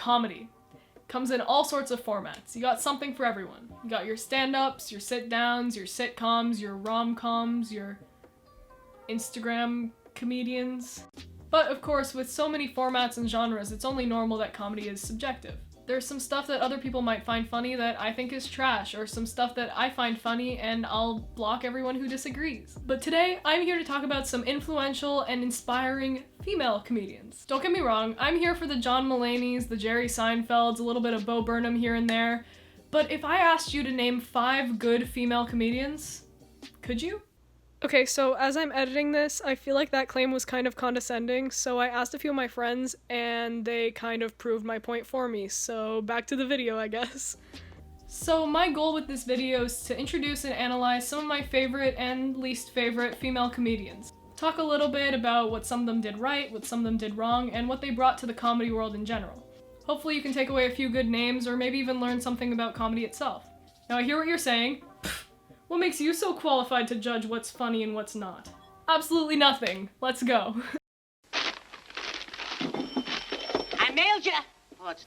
comedy. Comes in all sorts of formats. You got something for everyone. You got your stand-ups, your sit-downs, your sitcoms, your rom-coms, your Instagram comedians. But of course, with so many formats and genres, it's only normal that comedy is subjective. There's some stuff that other people might find funny that I think is trash, or some stuff that I find funny and I'll block everyone who disagrees. But today, I'm here to talk about some influential and inspiring female comedians. Don't get me wrong, I'm here for the John Mulaney's, the Jerry Seinfelds, a little bit of Bo Burnham here and there, but if I asked you to name 5 good female comedians, could you? Okay, so as I'm editing this, I feel like that claim was kind of condescending, so I asked a few of my friends, and they kind of proved my point for me, so back to the video, I guess. So my goal with this video is to introduce and analyze some of my favorite and least favorite female comedians. Talk a little bit about what some of them did right, what some of them did wrong, and what they brought to the comedy world in general. Hopefully you can take away a few good names, or maybe even learn something about comedy itself. Now I hear what you're saying. What makes you so qualified to judge what's funny and what's not? Absolutely nothing. Let's go. I mailed ya!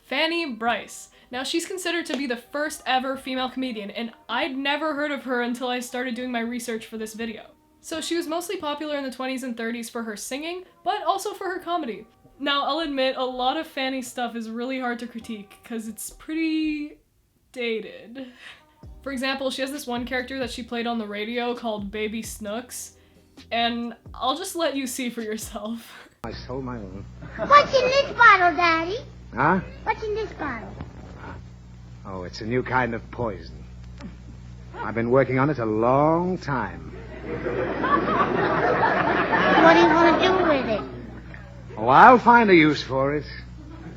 Fannie Brice. Now she's considered to be the first ever female comedian, and I'd never heard of her until I started doing my research for this video. So she was mostly popular in the 20s and 30s for her singing, but also for her comedy. Now I'll admit, a lot of Fannie's stuff is really hard to critique, because it's pretty dated. For example, she has this one character that she played on the radio called Baby Snooks, and I'll just let you see for yourself. I stole my own. What's in this bottle, Daddy? Huh? What's in this bottle? Oh, it's a new kind of poison. I've been working on it a long time. What do you want to do with it? Oh, I'll find a use for it.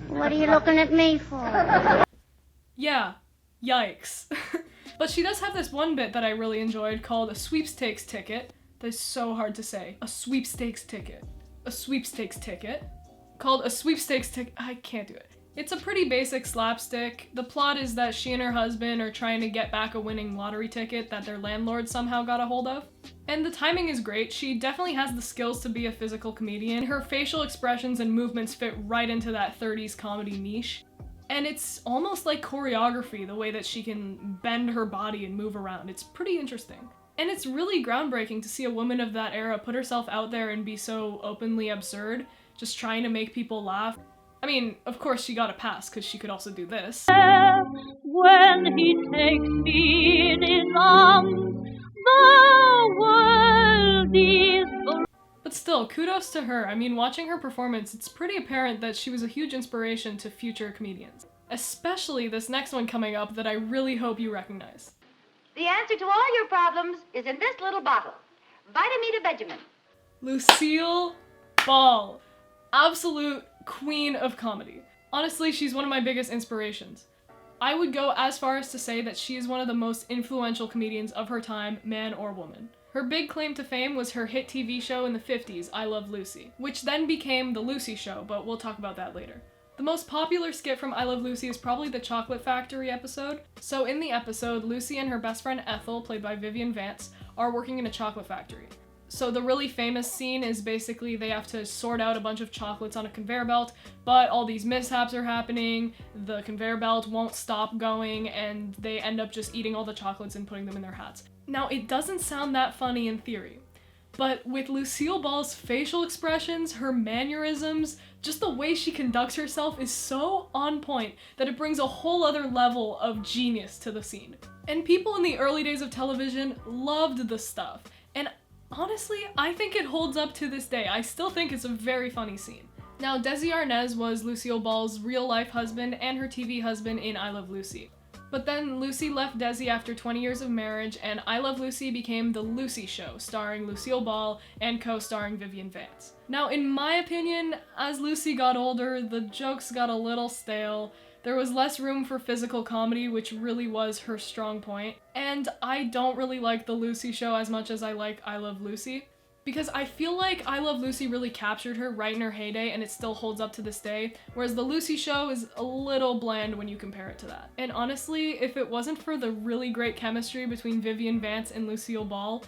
What are you looking at me for? Yeah, yikes. But she does have this one bit that I really enjoyed called a sweepstakes ticket. That's so hard to say. A sweepstakes ticket. A sweepstakes ticket. Called a sweepstakes ticket. I can't do it. It's a pretty basic slapstick. The plot is that she and her husband are trying to get back a winning lottery ticket that their landlord somehow got a hold of. And the timing is great. She definitely has the skills to be a physical comedian. Her facial expressions and movements fit right into that 30s comedy niche. And it's almost like choreography, the way that she can bend her body and move around. It's pretty interesting. And it's really groundbreaking to see a woman of that era put herself out there and be so openly absurd, just trying to make people laugh. I mean, of course she got a pass, because she could also do this. When he takes me in his arms, the world is the... But still, kudos to her. I mean, watching her performance, it's pretty apparent that she was a huge inspiration to future comedians. Especially this next one coming up that I really hope you recognize. The answer to all your problems is in this little bottle. Vitamita Benjamin. Lucille Ball. Absolute queen of comedy. Honestly, she's one of my biggest inspirations. I would go as far as to say that she is one of the most influential comedians of her time, man or woman. Her big claim to fame was her hit TV show in the 50s, I Love Lucy, which then became The Lucy Show, but we'll talk about that later. The most popular skit from I Love Lucy is probably the Chocolate Factory episode. So in the episode, Lucy and her best friend Ethel, played by Vivian Vance, are working in a chocolate factory. So the really famous scene is basically they have to sort out a bunch of chocolates on a conveyor belt, but all these mishaps are happening, the conveyor belt won't stop going, and they end up just eating all the chocolates and putting them in their hats. Now, it doesn't sound that funny in theory, but with Lucille Ball's facial expressions, her mannerisms, just the way she conducts herself is so on point that it brings a whole other level of genius to the scene. And people in the early days of television loved the stuff, and honestly, I think it holds up to this day. I still think it's a very funny scene. Now, Desi Arnaz was Lucille Ball's real-life husband and her TV husband in I Love Lucy. But then Lucy left Desi after 20 years of marriage, and I Love Lucy became The Lucy Show, starring Lucille Ball and co-starring Vivian Vance. Now, in my opinion, as Lucy got older, the jokes got a little stale. There was less room for physical comedy, which really was her strong point. And I don't really like The Lucy Show as much as I like I Love Lucy, because I feel like I Love Lucy really captured her right in her heyday and it still holds up to this day, whereas The Lucy Show is a little bland when you compare it to that. And honestly, if it wasn't for the really great chemistry between Vivian Vance and Lucille Ball,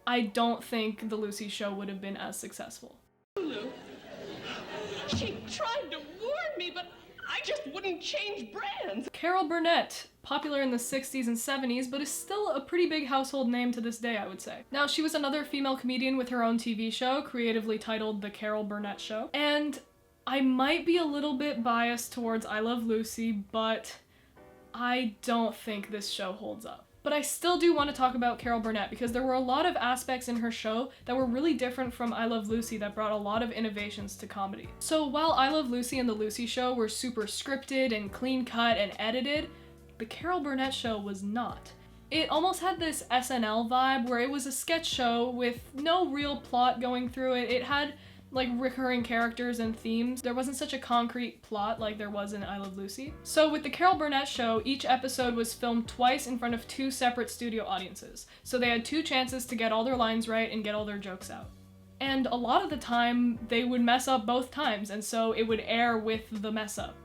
I don't think The Lucy Show would have been as successful. She tried to warn me, but I just wouldn't and change brands. Carol Burnett, popular in the 60s and 70s, but is still a pretty big household name to this day, I would say. Now, she was another female comedian with her own TV show, creatively titled The Carol Burnett Show. And I might be a little bit biased towards I Love Lucy, but I don't think this show holds up. But I still do want to talk about Carol Burnett because there were a lot of aspects in her show that were really different from I Love Lucy that brought a lot of innovations to comedy. So while I Love Lucy and The Lucy Show were super scripted and clean cut and edited, the Carol Burnett Show was not. It almost had this SNL vibe where it was a sketch show with no real plot going through it. It had like recurring characters and themes. There wasn't such a concrete plot like there was in I Love Lucy. So with the Carol Burnett Show, each episode was filmed twice in front of 2 separate studio audiences. So they had 2 chances to get all their lines right and get all their jokes out. And a lot of the time, they would mess up both times, and so it would air with the mess up.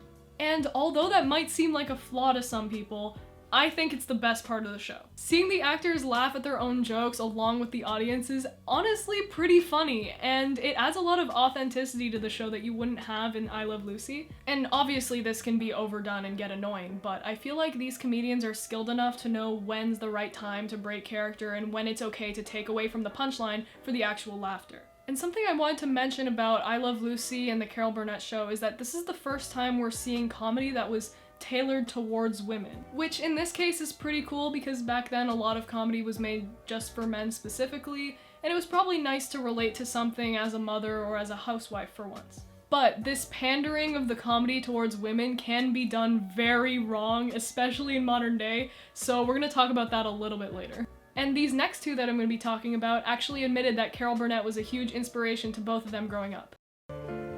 And although that might seem like a flaw to some people, I think it's the best part of the show. Seeing the actors laugh at their own jokes along with the audience is honestly pretty funny, and it adds a lot of authenticity to the show that you wouldn't have in I Love Lucy. And obviously this can be overdone and get annoying, but I feel like these comedians are skilled enough to know when's the right time to break character and when it's okay to take away from the punchline for the actual laughter. And something I wanted to mention about I Love Lucy and the Carol Burnett Show is that this is the first time we're seeing comedy that was tailored towards women, which in this case is pretty cool because back then a lot of comedy was made just for men specifically, and it was probably nice to relate to something as a mother or as a housewife for once. But this pandering of the comedy towards women can be done very wrong, especially in modern day, so we're gonna talk about that a little bit later. And these next 2 that I'm gonna be talking about actually admitted that Carol Burnett was a huge inspiration to both of them growing up.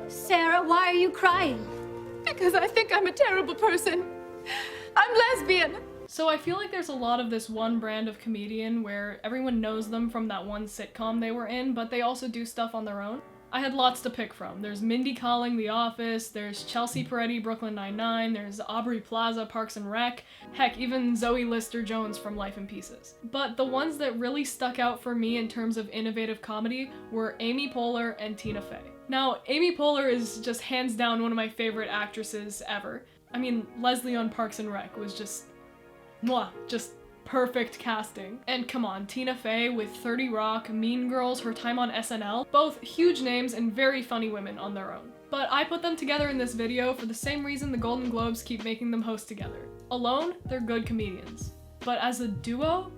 Sarah, why are you crying? Because I think I'm a terrible person. I'm lesbian. So I feel like there's a lot of this one brand of comedian where everyone knows them from that one sitcom they were in, but they also do stuff on their own. I had lots to pick from. There's Mindy Kaling, The Office, there's Chelsea Peretti, Brooklyn Nine-Nine, there's Aubrey Plaza, Parks and Rec, heck, even Zoe Lister-Jones from Life in Pieces. But the ones that really stuck out for me in terms of innovative comedy were Amy Poehler and Tina Fey. Now, Amy Poehler is just hands down one of my favorite actresses ever. I mean, Leslie on Parks and Rec was just perfect casting. And come on, Tina Fey with 30 Rock, Mean Girls, her time on SNL, both huge names and very funny women on their own. But I put them together in this video for the same reason the Golden Globes keep making them host together. Alone, they're good comedians. But as a duo,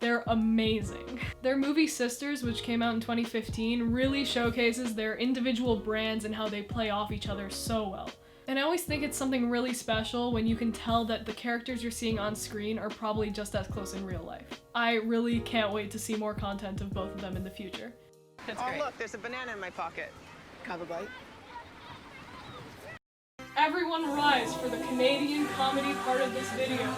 they're amazing. Their movie Sisters, which came out in 2015, really showcases their individual brands and how they play off each other so well. And I always think it's something really special when you can tell that the characters you're seeing on screen are probably just as close in real life. I really can't wait to see more content of both of them in the future. That's great. Oh, look, there's a banana in my pocket. Have a bite. Everyone rise for the Canadian comedy part of this video.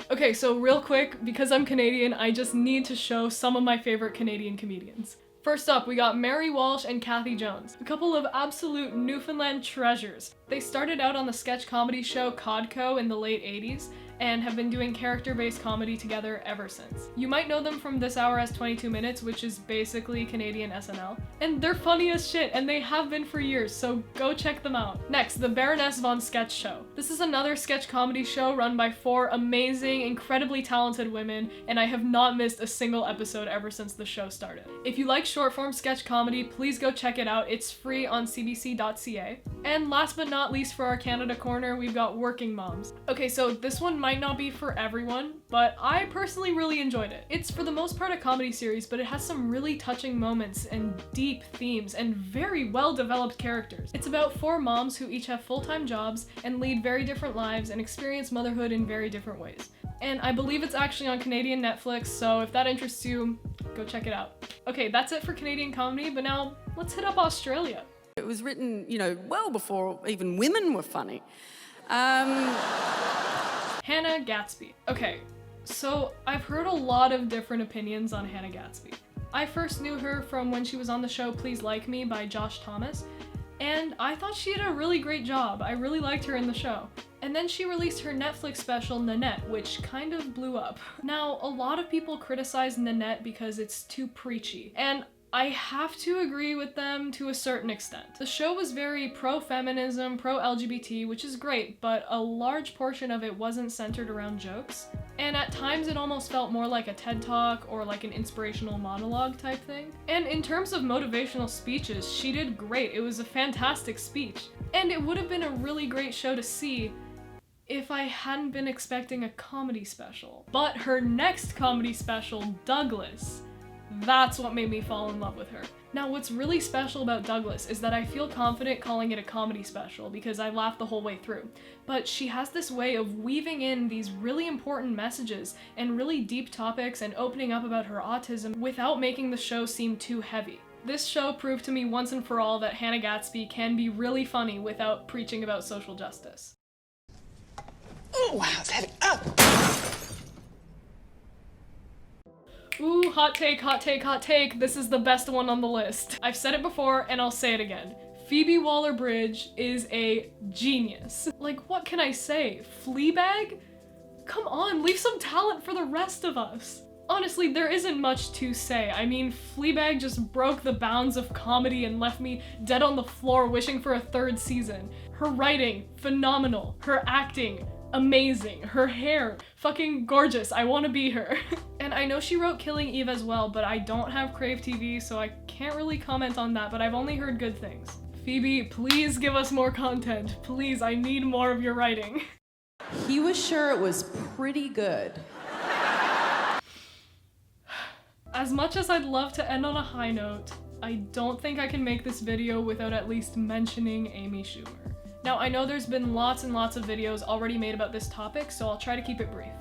Okay, so real quick, because I'm Canadian, I just need to show some of my favorite Canadian comedians. First up, we got Mary Walsh and Kathy Jones, a couple of absolute Newfoundland treasures. They started out on the sketch comedy show Codco in the late 80s, and have been doing character-based comedy together ever since. You might know them from This Hour Has 22 Minutes, which is basically Canadian SNL. And they're funny as shit, and they have been for years, so go check them out. Next, the Baroness Von Sketch Show. This is another sketch comedy show run by 4 amazing, incredibly talented women, and I have not missed a single episode ever since the show started. If you like short-form sketch comedy, please go check it out. It's free on cbc.ca. And last but not least for our Canada corner, we've got Working Moms. Okay, so this one might not be for everyone, but I personally really enjoyed it. It's for the most part a comedy series, but it has some really touching moments and deep themes and very well-developed characters. It's about 4 moms who each have full-time jobs and lead very different lives and experience motherhood in very different ways. And I believe it's actually on Canadian Netflix, so if that interests you, go check it out. Okay, that's it for Canadian comedy, but now let's hit up Australia. It was written, well before even women were funny. Hannah Gadsby. Okay, so I've heard a lot of different opinions on Hannah Gadsby. I first knew her from when she was on the show Please Like Me by Josh Thomas, and I thought she did a really great job. I really liked her in the show. And then she released her Netflix special Nanette, which kind of blew up. Now, a lot of people criticize Nanette because it's too preachy, and I have to agree with them to a certain extent. The show was very pro-feminism, pro-LGBT, which is great, but a large portion of it wasn't centered around jokes. And at times it almost felt more like a TED Talk or like an inspirational monologue type thing. And in terms of motivational speeches, she did great. It was a fantastic speech. And it would have been a really great show to see if I hadn't been expecting a comedy special. But her next comedy special, Douglas, that's what made me fall in love with her. Now, what's really special about Douglas is that I feel confident calling it a comedy special because I laughed the whole way through. But she has this way of weaving in these really important messages and really deep topics and opening up about her autism without making the show seem too heavy. This show proved to me once and for all that Hannah Gadsby can be really funny without preaching about social justice. Oh, wow, it's heavy. Oh! Ooh, hot take, hot take, hot take. This is the best one on the list. I've said it before and I'll say it again. Phoebe Waller-Bridge is a genius. Like, what can I say? Fleabag? Come on, leave some talent for the rest of us. Honestly, there isn't much to say. I mean, Fleabag just broke the bounds of comedy and left me dead on the floor wishing for a third season. Her writing, phenomenal. Her acting, amazing. Her hair, fucking gorgeous. I want to be her. And I know she wrote Killing Eve as well, but I don't have Crave TV, so I can't really comment on that, but I've only heard good things. Phoebe, please give us more content. Please, I need more of your writing. He was sure it was pretty good. As much as I'd love to end on a high note, I don't think I can make this video without at least mentioning Amy Schumer. Now, I know there's been lots and lots of videos already made about this topic, so I'll try to keep it brief.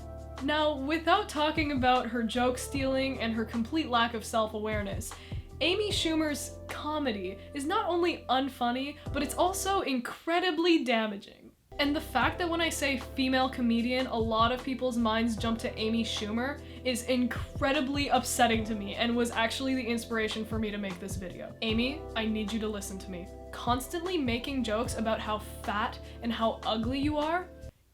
Now, without talking about her joke stealing and her complete lack of self-awareness, Amy Schumer's comedy is not only unfunny, but it's also incredibly damaging. And the fact that when I say female comedian, a lot of people's minds jump to Amy Schumer is incredibly upsetting to me and was actually the inspiration for me to make this video. Amy, I need you to listen to me. Constantly making jokes about how fat and how ugly you are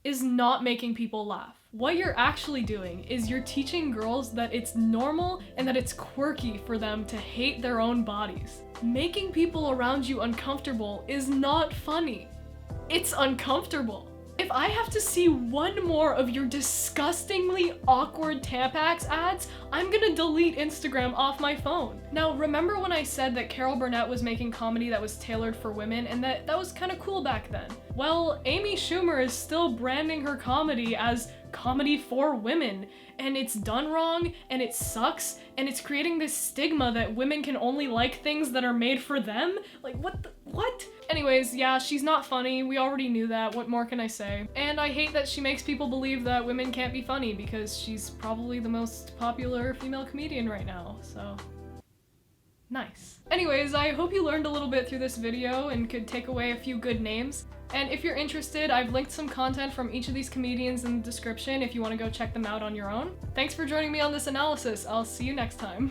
is not making people laugh. What you're actually doing is you're teaching girls that it's normal and that it's quirky for them to hate their own bodies. Making people around you uncomfortable is not funny. It's uncomfortable. If I have to see one more of your disgustingly awkward Tampax ads, I'm gonna delete Instagram off my phone. Now, remember when I said that Carol Burnett was making comedy that was tailored for women and that was kind of cool back then? Well, Amy Schumer is still branding her comedy as comedy for women, and it's done wrong, and it sucks, and it's creating this stigma that women can only like things that are made for them? Like, what? Anyways, yeah, she's not funny. We already knew that. What more can I say? And I hate that she makes people believe that women can't be funny because she's probably the most popular female comedian right now, so nice. Anyways, I hope you learned a little bit through this video and could take away a few good names. And if you're interested, I've linked some content from each of these comedians in the description if you want to go check them out on your own. Thanks for joining me on this analysis. I'll see you next time.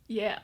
Yeah.